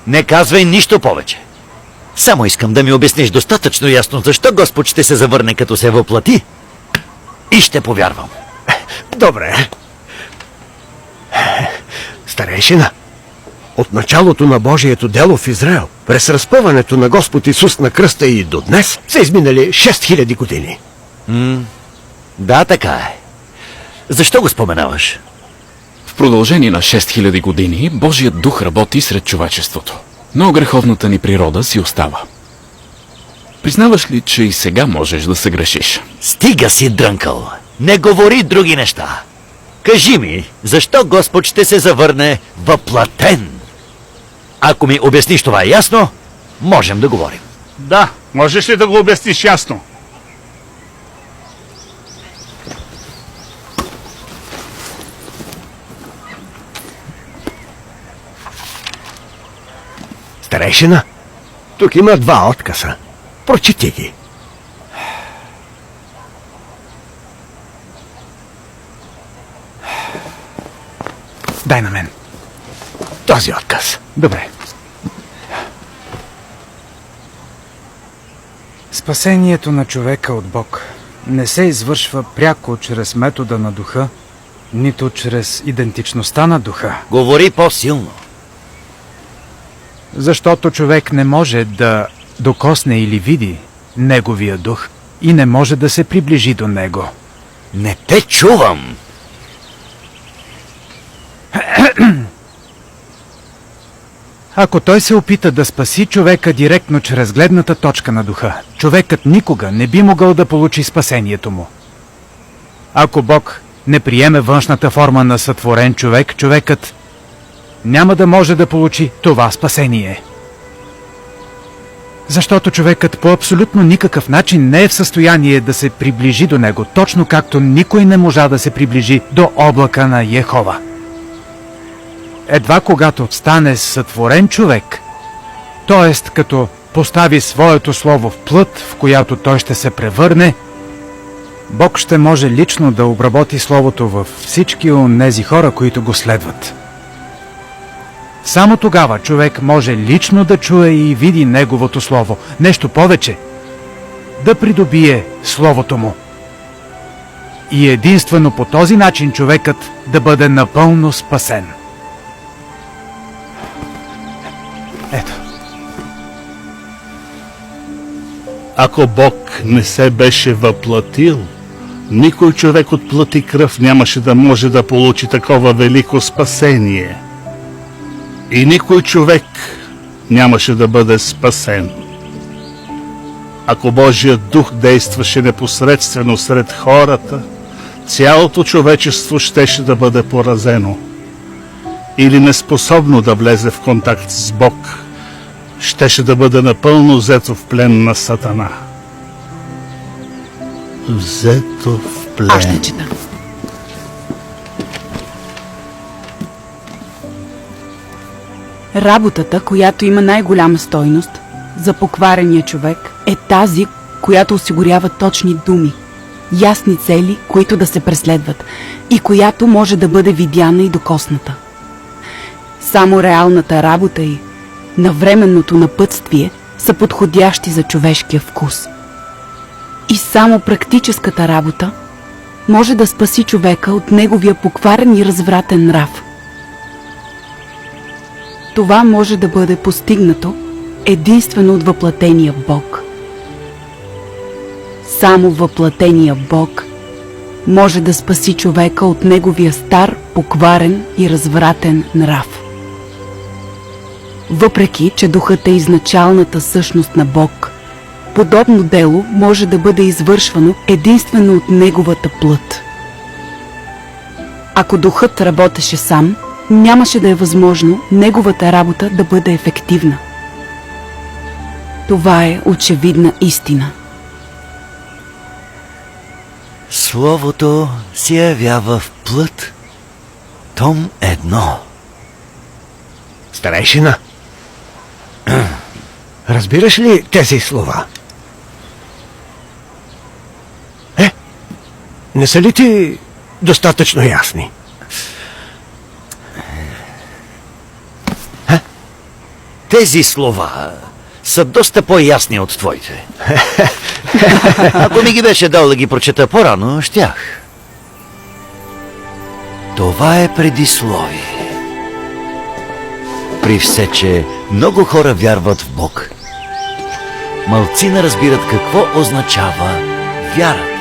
Не казвай нищо повече. Само искам да ми обясниш достатъчно ясно защо Господ ще се завърне като се въплати и ще повярвам. Добре. Старейшина, от началото на Божието дело в Израел, през разпъването на Господ Исус на кръста и до днес, са изминали 6000 години. Да, така е. Защо го споменаваш? В продължение на 6000 години Божият дух работи сред човечеството, но греховната ни природа си остава. Признаваш ли, че и сега можеш да се грешиш? Стига си, дрънкъл. Не говори други неща. Кажи ми, защо Господ ще се завърне въплатен? Ако ми обясниш това ясно, можем да говорим. Да, можеш ли да го обясниш ясно? Старейшина, тук има 2 отказа. Прочети ги. Дай на мен. Този отказ. Добре. Спасението на човека от Бог не се извършва пряко чрез метода на духа, нито чрез идентичността на духа. Говори по-силно. Защото човек не може да докосне или види неговия дух и не може да се приближи до него. Не те чувам. Ако той се опита да спаси човека директно чрез гледната точка на духа, човекът никога не би могъл да получи спасението му. Ако Бог не приеме външната форма на сътворен човек, човекът няма да може да получи това спасение. Защото човекът по абсолютно никакъв начин не е в състояние да се приближи до него, точно както никой не можа да се приближи до облака на Йехова. Едва когато стане сътворен човек, т.е. като постави своето слово в плът, в която той ще се превърне, Бог ще може лично да обработи словото във всички онези хора, които го следват. Само тогава човек може лично да чуе и види неговото слово. Нещо повече, да придобие словото му. И единствено по този начин човекът да бъде напълно спасен. Ето. Ако Бог не се беше въплатил, никой човек от плът и кръв нямаше да може да получи такова велико спасение. И никой човек нямаше да бъде спасен. Ако Божият дух действаше непосредствено сред хората, цялото човечество щеше да бъде поразено. Или неспособно да влезе в контакт с Бог, щеше да бъде напълно взето в плен на Сатана. Взето в плен. Аз ще чета. Работата, която има най-голяма стойност за покварения човек, е тази, която осигурява точни думи, ясни цели, които да се преследват и която може да бъде видяна и докосната. Само реалната работа и навременното напътствие са подходящи за човешкия вкус. И само практическата работа може да спаси човека от неговия покварен и развратен нрав. Това може да бъде постигнато единствено от въплатения Бог. Само въплатения Бог може да спаси човека от неговия стар, покварен и развратен нрав. Въпреки че духът е изначалната същност на Бог, подобно дело може да бъде извършвано единствено от неговата плът. Ако духът работеше сам, нямаше да е възможно неговата работа да бъде ефективна. Това е очевидна истина. Словото се явява в плът. Том 1. Старейшина, разбираш ли тези слова? Не са ли ти достатъчно ясни? Тези слова са доста по-ясни от твоите. Ако ми ги беше дал да ги прочета по-рано, щях. Това е предисловие. При все, че много хора вярват в Бог, малцина разбират какво означава вяра.